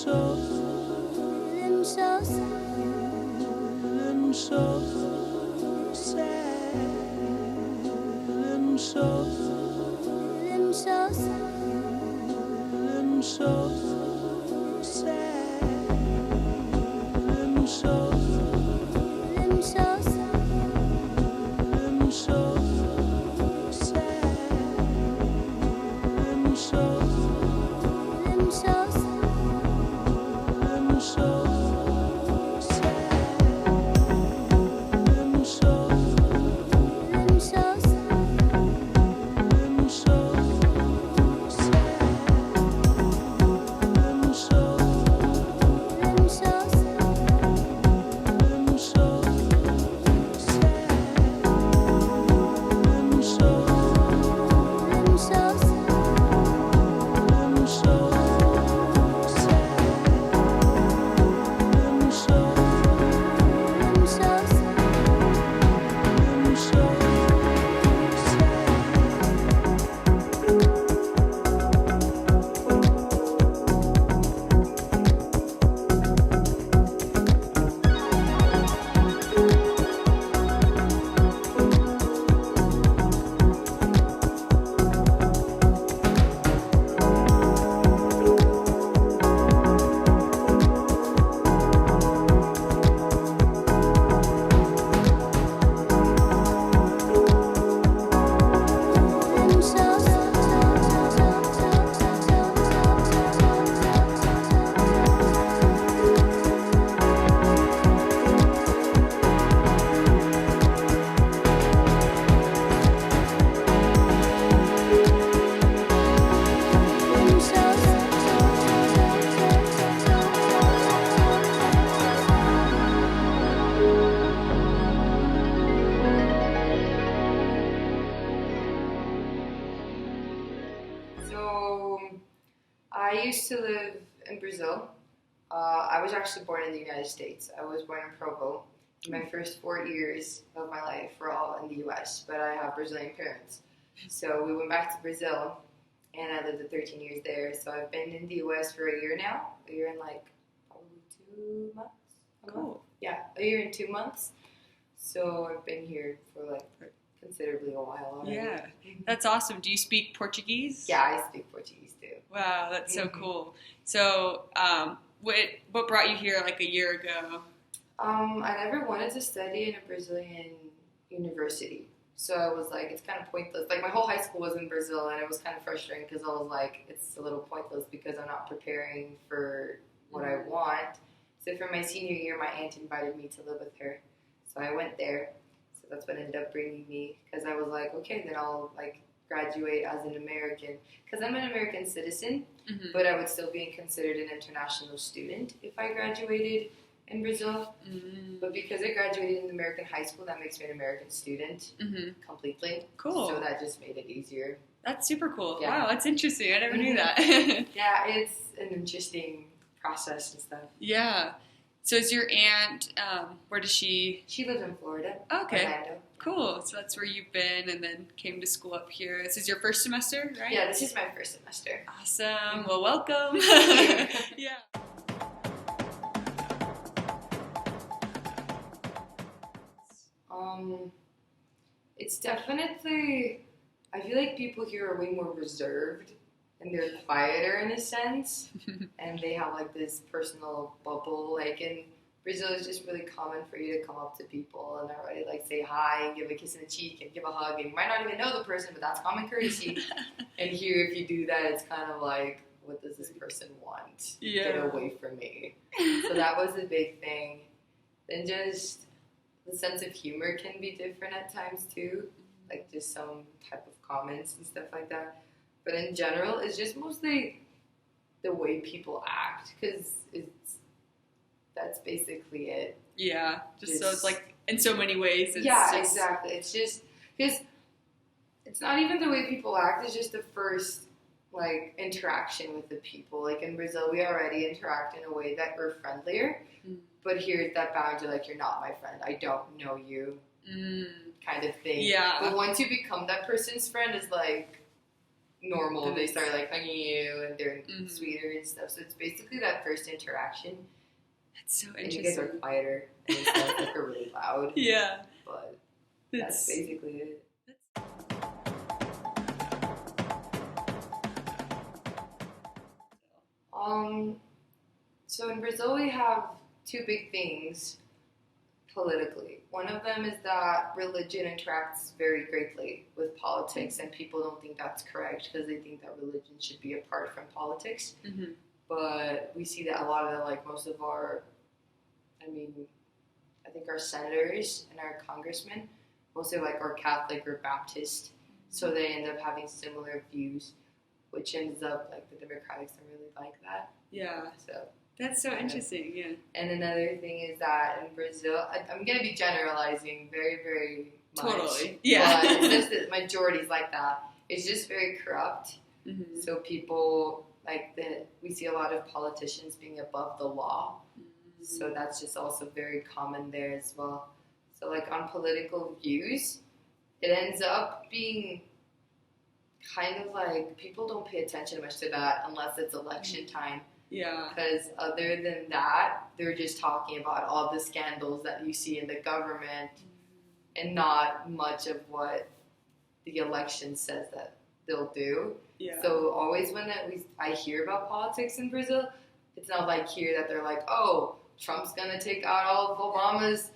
so sad, feeling so sad, feeling so sad, feeling so sad, feeling so I used to live in Brazil. I was actually born in the United States. I was born in Provo. My first 4 years of my life were all in the U.S., but I have Brazilian parents. So we went back to Brazil, and I lived 13 years there. So I've been in the U.S. for a year now. A year and probably 2 months. Cool. Yeah, a year and 2 months. So I've been here for considerably a while already. Yeah, that's awesome. Do you speak Portuguese? Yeah, I speak Portuguese too. Wow, that's so cool. So, what brought you here a year ago? I never wanted to study in a Brazilian university. So I was like, it's kind of pointless. My whole high school was in Brazil, and it was kind of frustrating because I was like, it's a little pointless because I'm not preparing for what I want. So for my senior year, my aunt invited me to live with her. So I went there. So that's what ended up bringing me, because I was like, okay, then I'll graduate as an American, because I'm an American citizen, but I would still be considered an international student if I graduated in Brazil. But because I graduated in American high school, that makes me an American student completely. Cool. So that just made it easier. That's super cool. Yeah. Wow, that's interesting. I never knew that. Yeah, it's an interesting process and stuff. Yeah. So is your aunt, where does she? She lives in Florida. Okay. Orlando. Cool. So that's where you've been and then came to school up here. This is your first semester, right? Yeah, this is my first semester. Awesome. Well, welcome. Yeah. It's definitely, I feel like people here are way more reserved and they're quieter in a sense, and they have this personal bubble. In Brazil, it's just really common for you to come up to people and already say hi and give a kiss on the cheek and give a hug, and you might not even know the person, but that's common courtesy. And here, if you do that, it's kind of what does this person want? Yeah. Get away from me. So that was a big thing. Then just the sense of humor can be different at times too, just some type of comments and stuff like that. But in general, it's just mostly the way people act, because that's basically it. Yeah, just so it's in so many ways. It's exactly. It's just because it's not even the way people act. It's just the first interaction with the people. In Brazil, we already interact in a way that we're friendlier. But here's that boundary, you're not my friend. I don't know you, kind of thing. Yeah. But once you become that person's friend, it's normal. They start like hugging you and they're Mhm. sweeter and stuff. So it's basically that first interaction. That's so And you guys are interesting. quieter and it's like are really loud. Yeah. But that's basically it. So in Brazil we have two big things politically. One of them is that religion interacts very greatly with politics, and people don't think that's correct because they think that religion should be apart from politics. Mhm. But we see that a lot of like most of our, I think our senators and our congressmen, mostly like are Catholic or Baptist, so they end up having similar views, which ends up like the Democrats don't really like that. Yeah. So. That's so interesting. Yeah. And another thing is that in Brazil, I'm going to be generalizing very, very much. Totally. Yeah. But it's just that majorities like that. It's just very corrupt. Mm-hmm. So people like that. We see a lot of politicians being above the law. Mm-hmm. So that's just also very common there as well. So like on political views, it ends up being kind of like people don't pay attention much to that unless it's election time. Yeah. Because other than that, they're just talking about all the scandals that you see in the government and not much of what the election says that they'll do. Yeah. So always when I hear about politics in Brazil, it's not like here that they're like, oh, Trump's going to take out all of Obama's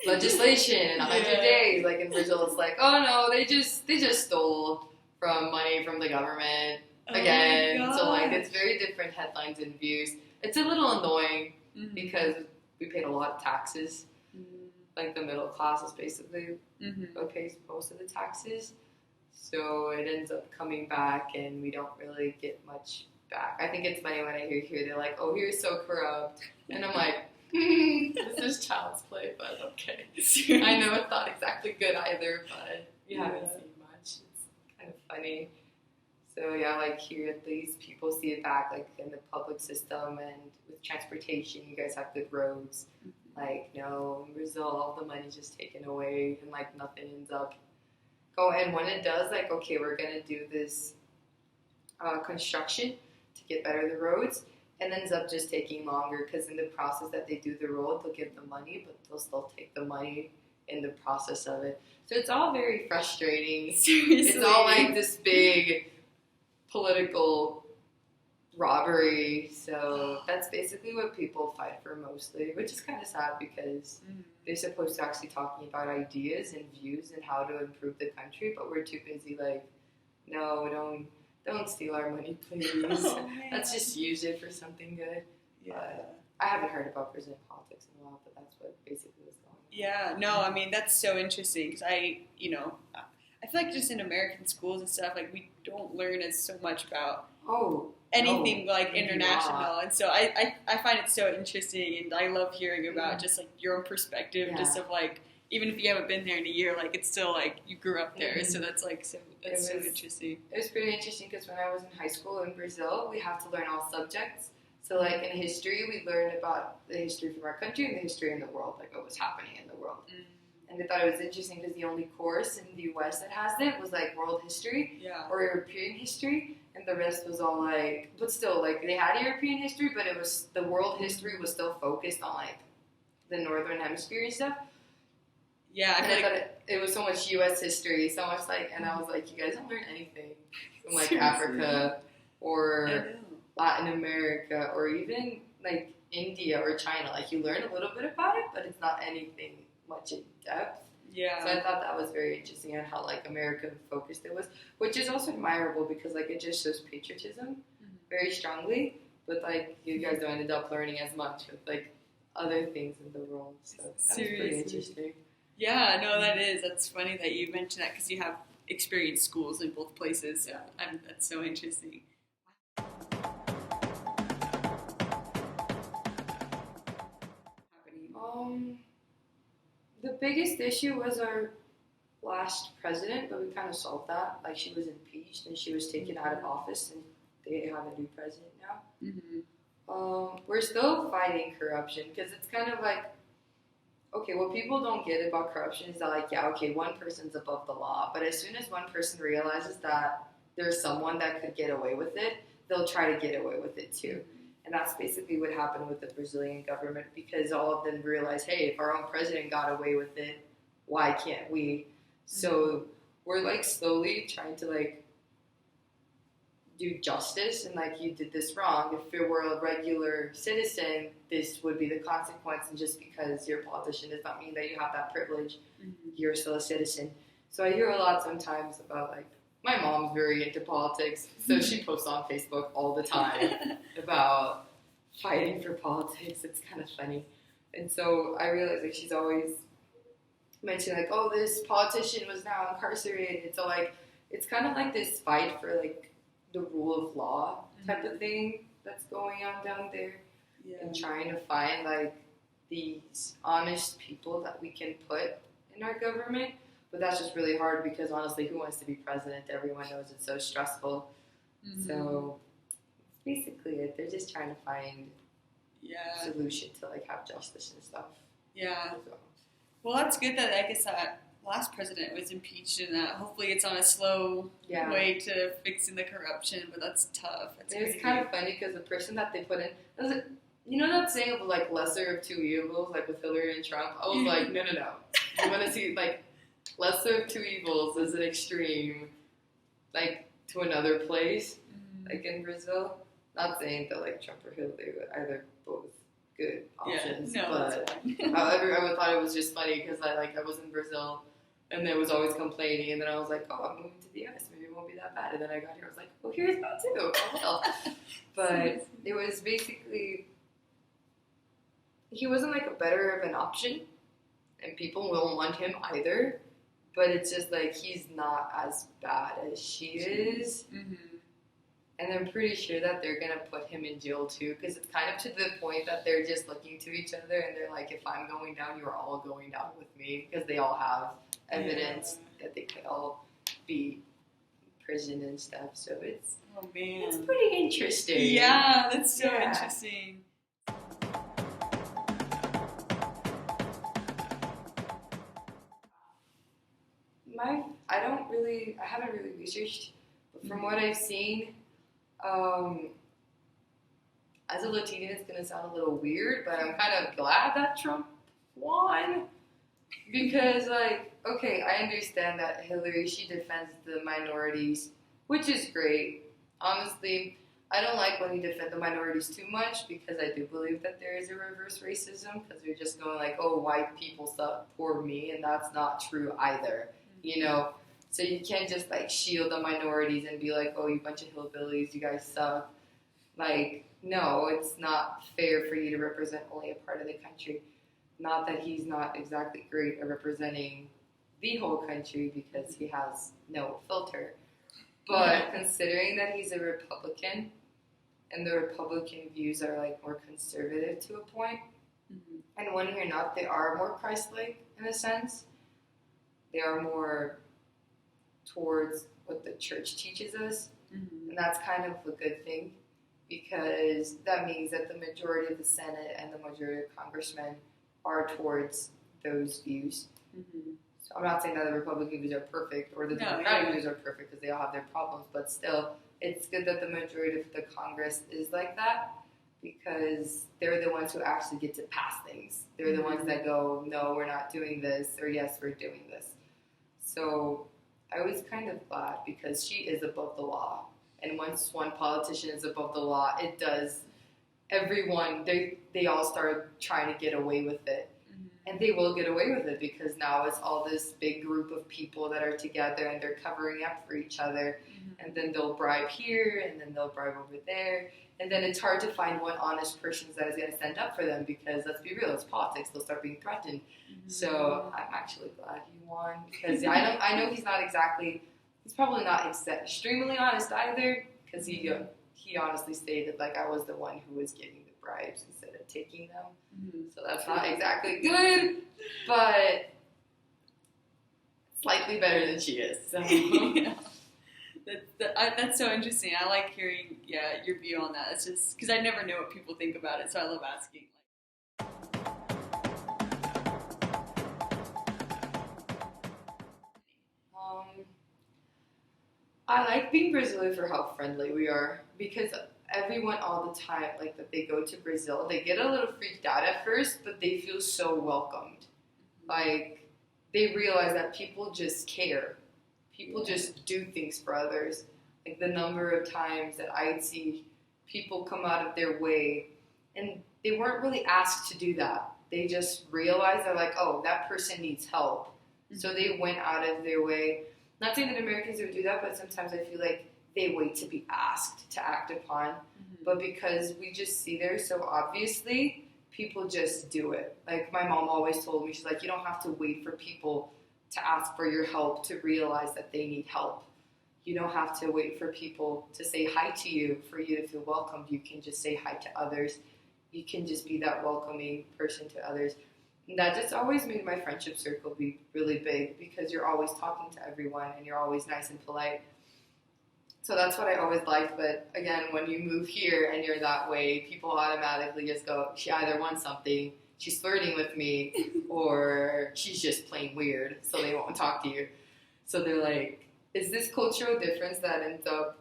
legislation in 100 days. Like in Brazil, it's like, oh no, they just stole from money from the government. Again, so like it's very different headlines and views. It's a little annoying because we paid a lot of taxes. Like the middle class is basically what pays most of the taxes. So it ends up coming back and we don't really get much back. I think it's funny when I hear here, they're like, oh, you're so corrupt. And I'm like, this is child's play, but okay. I know it's not exactly good either, but you haven't seen much. It's kind of funny. So yeah, like here at least people see it back like in the public system and with transportation, you guys have good roads. Like no, in Brazil all the money's just taken away and like nothing ends up going. And when it does, like okay, we're gonna do this construction to get better the roads, and ends up just taking longer because in the process that they do the road, they'll give the money, but they'll still take the money in the process of it. So it's all very frustrating. Seriously. It's all like this big political robbery, so that's basically what people fight for mostly, which is kind of sad because they're supposed to actually talking about ideas and views and how to improve the country, but we're too busy like, no, don't steal our money, please. Oh, Let's just use it for something good. Yeah. But I haven't heard about Brazilian politics in a while, but that's what basically was going on. Yeah, no, I mean, that's so interesting because I feel like just in American schools and stuff, like we don't learn as so much about anything like international, and so I find it so interesting, and I love hearing about just like your own perspective, just of like even if you haven't been there in a year, like it's still like you grew up there, so that's like so interesting. It was pretty interesting because when I was in high school in Brazil, we have to learn all subjects. So like in history, we learned about the history from our country and the history in the world, like what was happening in the world. And I thought it was interesting because the only course in the U.S. that has it was like world history or European history, and the rest was all like, but still like they had European history, but it was the world history was still focused on like the northern hemisphere and stuff. Yeah, I thought it was so much U.S. history, so much like, and I was like, you guys don't learn anything from like Africa or Latin America or even like India or China. Like you learn a little bit about it, but it's not anything much in depth. Yeah. So I thought that was very interesting on how like American focused it was, which is also admirable because like it just shows patriotism very strongly. But like you guys don't end up learning as much with like other things in the world. So that's pretty interesting. Yeah, no, that's funny that you mentioned that because you have experienced schools in both places. So that's so interesting. The biggest issue was our last president, but we kind of solved that. Like she was impeached and she was taken out of office, and they have a new president now. We're still fighting corruption because it's kind of like, okay, what people don't get about corruption is that like, yeah, okay, one person's above the law, but as soon as one person realizes that there's someone that could get away with it, they'll try to get away with it too. And that's basically what happened with the Brazilian government, because all of them realized, hey, if our own president got away with it, why can't we? So we're like slowly trying to like do justice, and like, you did this wrong. If it were a regular citizen, this would be the consequence, and just because you're a politician does not mean that you have that privilege. You're still a citizen. So I hear a lot sometimes about, like, my mom's very into politics, so she posts on Facebook all the time about fighting for politics. It's kind of funny. And so I realize, like, she's always mentioned, like, oh, this politician was now incarcerated. So, like, it's kind of like this fight for, like, the rule of law type of thing that's going on down there. Yeah. And trying to find, like, these honest people that we can put in our government. But that's just really hard because, honestly, who wants to be president? Everyone knows it's so stressful. So that's basically it. They're just trying to find a solution to, like, have justice and stuff. Yeah. So. Well, that's good that, I guess, that last president was impeached, and that hopefully it's on a slow way to fixing the corruption, but that's tough. It's kind of funny because the person that they put in, you know that saying of, like, lesser of two evils, like with Hillary and Trump? I was like, no. You want to see, like, lesser of two evils is an extreme, like, to another place, like in Brazil. Not saying that, like, Trump or Hillary were either both good options, but I thought it was just funny because I was in Brazil and they was always complaining, and then I was like, oh, I'm moving to the US, maybe it won't be that bad. And then I got here, I was like, well, here's that too. Oh well. But it was basically, he wasn't like a better of an option, and people won't want him either. But it's just like, he's not as bad as she is. And I'm pretty sure that they're going to put him in jail too, because it's kind of to the point that they're just looking to each other and they're like, if I'm going down, you're all going down with me, because they all have evidence that they could all be in prison and stuff. So it's pretty interesting. Yeah, that's so interesting. I haven't really researched, but from what I've seen, as a Latina, it's going to sound a little weird, but I'm kind of glad that Trump won, because, like, okay, I understand that Hillary, she defends the minorities, which is great. Honestly, I don't like when you defend the minorities too much, because I do believe that there is a reverse racism, because they're just going like, oh, white people support me, and that's not true either, you know? So you can't just, like, shield the minorities and be like, oh, you bunch of hillbillies, you guys suck. Like, no, it's not fair for you to represent only a part of the country. Not that he's not exactly great at representing the whole country, because he has no filter. But considering that he's a Republican, and the Republican views are, like, more conservative to a point, and when you're not, they are more Christ-like in a sense. They are more towards what the church teaches us, and that's kind of a good thing, because that means that the majority of the Senate and the majority of congressmen are towards those views. So I'm not saying that the Republican views are perfect or the Democratic views are perfect, because they all have their problems, but still, it's good that the majority of the Congress is like that, because they're the ones who actually get to pass things. They're the ones that go, no, we're not doing this, or yes, we're doing this. So I was kind of glad, because she is above the law. And once one politician is above the law, it does, everyone, they all start trying to get away with it. And they will get away with it, because now it's all this big group of people that are together and they're covering up for each other. And then they'll bribe here, and then they'll bribe over there. And then it's hard to find one honest person that is going to stand up for them, because let's be real, it's politics. They'll start being threatened. So I'm actually glad he won, because I know he's probably not extremely honest either, because he honestly stated, like, I was the one who was getting the bribes instead of taking them. So that's not exactly good, but slightly better than she is. So. That's so interesting. I like hearing your view on that. It's just because I never know what people think about it, so I love asking. I like being Brazilian for how friendly we are, because everyone all the time, like that they go to Brazil, they get a little freaked out at first, but they feel so welcomed. Like they realize that people just care. People just do things for others. Like the number of times that I'd see people come out of their way and they weren't really asked to do that. They just realized they're like, oh, that person needs help. So they went out of their way. Not saying that Americans would do that, but sometimes I feel like they wait to be asked to act upon. But because we just see there so obviously, people just do it. Like my mom always told me, she's like, you don't have to wait for people to ask for your help to realize that they need help. You don't have to wait for people to say hi to you for you to feel welcomed. You can just say hi to others. You can just be that welcoming person to others. And that just always made my friendship circle be really big, because you're always talking to everyone and you're always nice and polite. So that's what I always liked. But again, when you move here and you're that way, people automatically just go, she either wants something, she's flirting with me, or she's just plain weird, so they won't talk to you. So they're like, is this cultural difference that ends up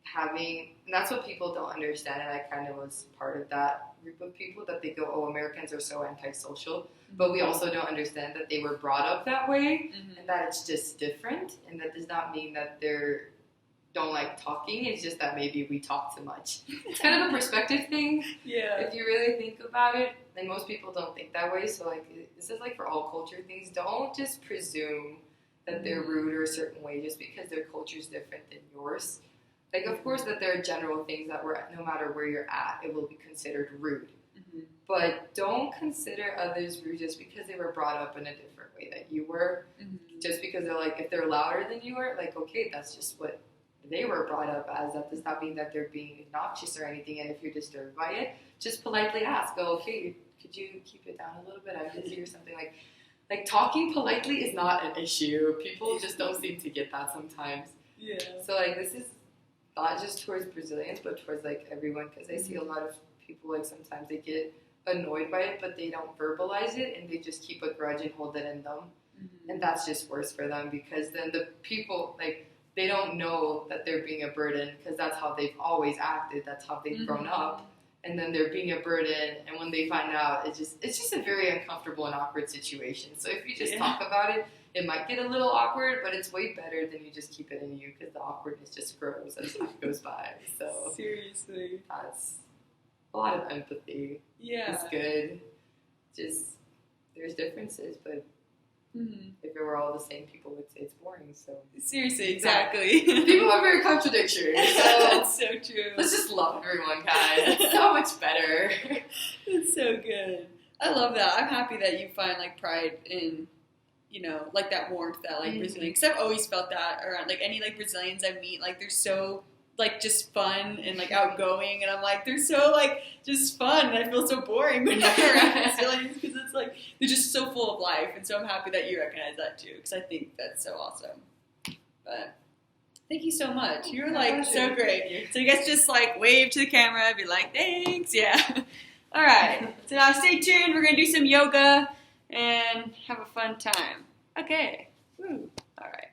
having, and that's what people don't understand, and I kind of was part of that group of people, that they go, oh, Americans are so antisocial, but we also don't understand that they were brought up that way, and that it's just different, and that does not mean that they're don't like talking, it's just that maybe we talk too much. It's kind of a perspective thing. Yeah. If you really think about it, and most people don't think that way, so like this is like for all culture things, don't just presume that they're rude or a certain way just because their culture is different than yours. Like, of course, that there are general things that no matter where you're at, it will be considered rude. But don't consider others rude just because they were brought up in a different way that you were. Just because they're like, if they're louder than you are, like, okay, that's just what they were brought up as. That does not mean that they're being obnoxious or anything. And if you're disturbed by it, just politely ask, go, okay, could you keep it down a little bit? I'm busy or something. Like talking politely is not an issue. People just don't seem to get that sometimes. Yeah. So like this is not just towards Brazilians, but towards like everyone, because I see a lot of people, like sometimes they get annoyed by it, but they don't verbalize it, and they just keep a grudge and hold it in them. And that's just worse for them, because then the people, like, they don't know that they're being a burden, because that's how they've always acted, that's how they've grown up, and then they're being a burden, and when they find out, it's just a very uncomfortable and awkward situation. So if you just talk about it, it might get a little awkward, but it's way better than you just keep it in you, because the awkwardness just grows as time goes by. So seriously, that's a lot of empathy. Yeah, It's good. Just there's differences, but if it were all the same, people would say it's boring. So seriously, exactly. People are very contradictory. So that's so true. Let's just love everyone, guys. It's so much better. It's so good. I love that. I'm happy that you find like pride in, you know, like that warmth that like Brazilian. Because I've always felt that around like any like Brazilians I meet. Like they're so like just fun and like outgoing, and I'm like they're so like just fun, and I feel so boring when I'm around Brazilians, because it's like they're just so full of life. And so I'm happy that you recognize that too, because I think that's so awesome. But thank you so much. You're like so great. So you guys just like wave to the camera, be like thanks. Yeah. All right. So now stay tuned. We're gonna do some yoga and have a fun time. Okay. Woo. All right.